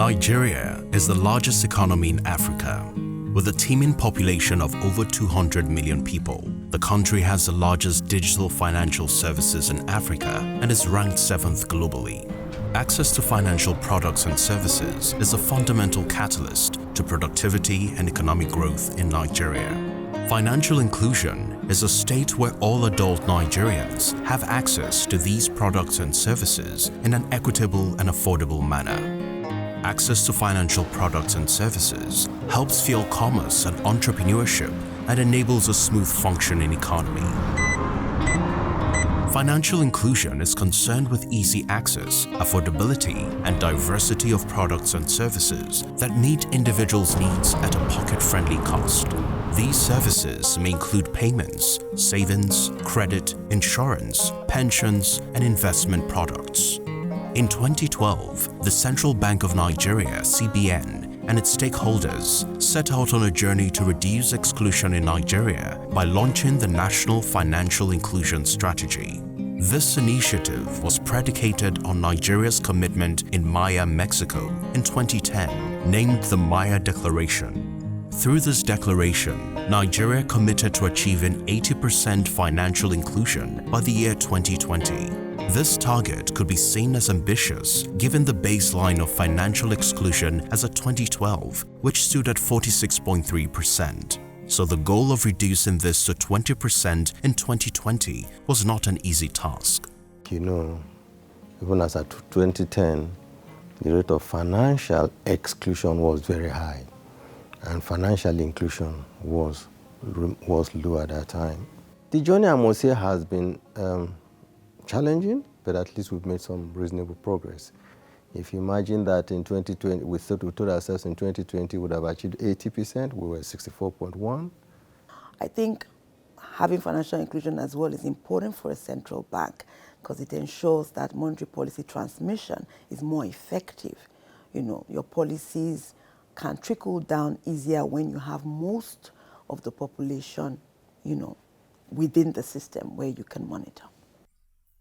Nigeria is the largest economy in Africa. With a teeming population of over 200 million people, the country has the largest digital financial services in Africa and is ranked 7th globally. Access to financial products and services is a fundamental catalyst to productivity and economic growth in Nigeria. Financial inclusion is a state where all adult Nigerians have access to these products and services in an equitable and affordable manner. Access to financial products and services helps fuel commerce and entrepreneurship and enables a smooth functioning economy. Financial inclusion is concerned with easy access, affordability, and diversity of products and services that meet individuals' needs at a pocket-friendly cost. These services may include payments, savings, credit, insurance, pensions, and investment products. In 2012, the Central Bank of Nigeria, CBN, and its stakeholders set out on a journey to reduce exclusion in Nigeria by launching the National Financial Inclusion Strategy. This initiative was predicated on Nigeria's commitment in Maya, Mexico in 2010, named the Maya Declaration. Through this declaration, Nigeria committed to achieving 80% financial inclusion by the year 2020. This target could be seen as ambitious given the baseline of financial exclusion as of 2012, which stood at 46.3%. So the goal of reducing this to 20% in 2020 was not an easy task. You know, even as at 2010, the rate of financial exclusion was very high, and financial inclusion was low at that time. The journey, I must say, has been challenging, but at least we've made some reasonable progress. If you imagine that in 2020, we told ourselves in 2020 we would have achieved 80%, we were 64.1. I think having financial inclusion as well is important for a central bank because it ensures that monetary policy transmission is more effective. You know, your policies can trickle down easier when you have most of the population, you know, within the system where you can monitor.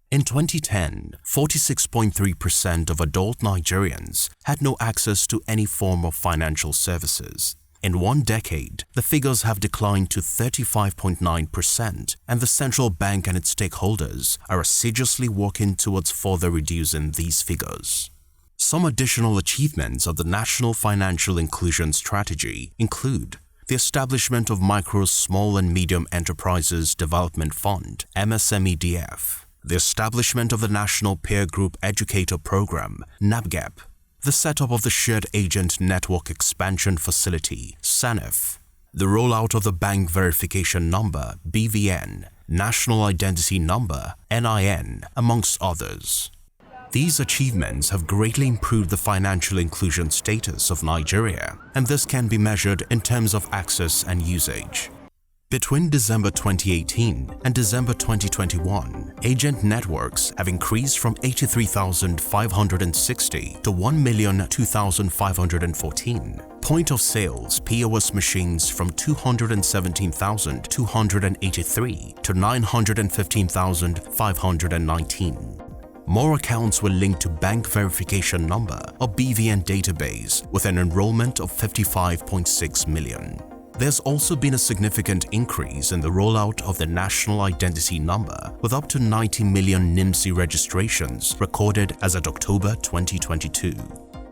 In 2010, 46.3% of adult Nigerians had no access to any form of financial services. In one decade, the figures have declined to 35.9%, and the central bank and its stakeholders are assiduously working towards further reducing these figures. Some additional achievements of the National Financial Inclusion Strategy include the establishment of Micro, Small and Medium Enterprises Development Fund, MSMEDF, the establishment of the National Peer Group Educator Program, NAPGEP, the setup of the Shared Agent Network Expansion Facility, SANEF, the rollout of the Bank Verification Number, BVN, National Identity Number, NIN, amongst others. These achievements have greatly improved the financial inclusion status of Nigeria, and this can be measured in terms of access and usage. Between December 2018 and December 2021, agent networks have increased from 83,560 to 1,002,514. Point of sales POS machines from 217,283 to 915,519. More accounts were linked to Bank Verification Number or BVN database with an enrollment of 55.6 million. There's also been a significant increase in the rollout of the National Identity Number with up to 90 million NIMSI registrations recorded as of October 2022.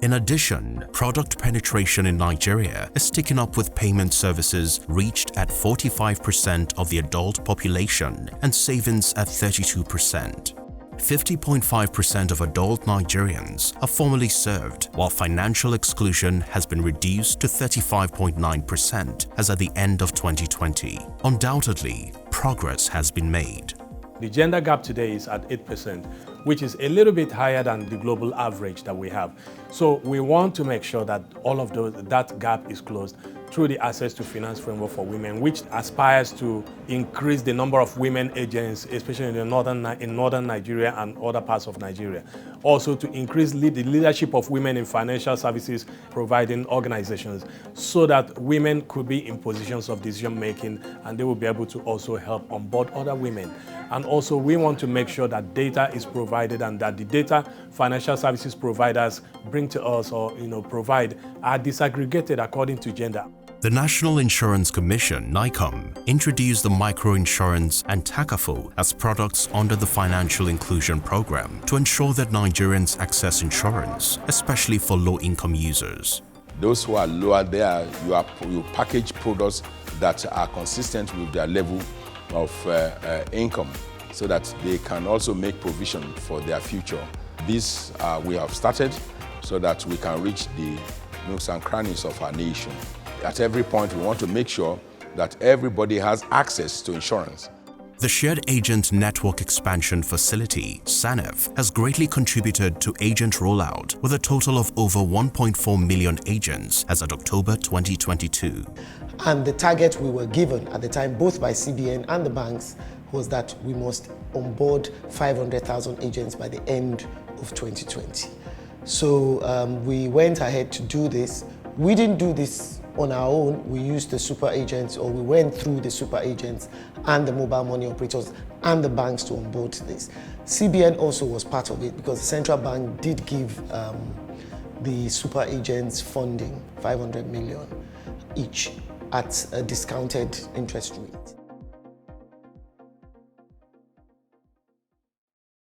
In addition, product penetration in Nigeria is ticking up with payment services reached at 45% of the adult population and savings at 32%. 50.5% of adult Nigerians are formally served, while financial exclusion has been reduced to 35.9% as at the end of 2020. Undoubtedly, progress has been made. The gender gap today is at 8%, which is a little bit higher than the global average that we have. So we want to make sure that that gap is closed through the Access to Finance Framework for Women, which aspires to increase the number of women agents, especially in northern Nigeria and other parts of Nigeria. Also to increase the leadership of women in financial services providing organizations so that women could be in positions of decision making and they will be able to also help onboard other women And also we want to make sure that data is provided and that the data financial services providers bring to us or provide are disaggregated according to gender. The National Insurance Commission, NICOM, introduced the microinsurance and Takaful as products under the Financial Inclusion Program to ensure that Nigerians access insurance, especially for low-income users. Those who are lower there, you package products that are consistent with their level of income so that they can also make provision for their future. This we have started so that we can reach the nooks and crannies of our nation. At every point, we want to make sure that everybody has access to insurance. The Shared Agent Network Expansion Facility, SANEF, has greatly contributed to agent rollout with a total of over 1.4 million agents as of October 2022. And the target we were given at the time, both by CBN and the banks, was that we must onboard 500,000 agents by the end of 2020. So we went ahead to do this. We didn't do this on our own. We used the super agents, or we went through the super agents and the mobile money operators and the banks to onboard this. CBN also was part of it because the central bank did give the super agents funding, 500 million each at a discounted interest rate.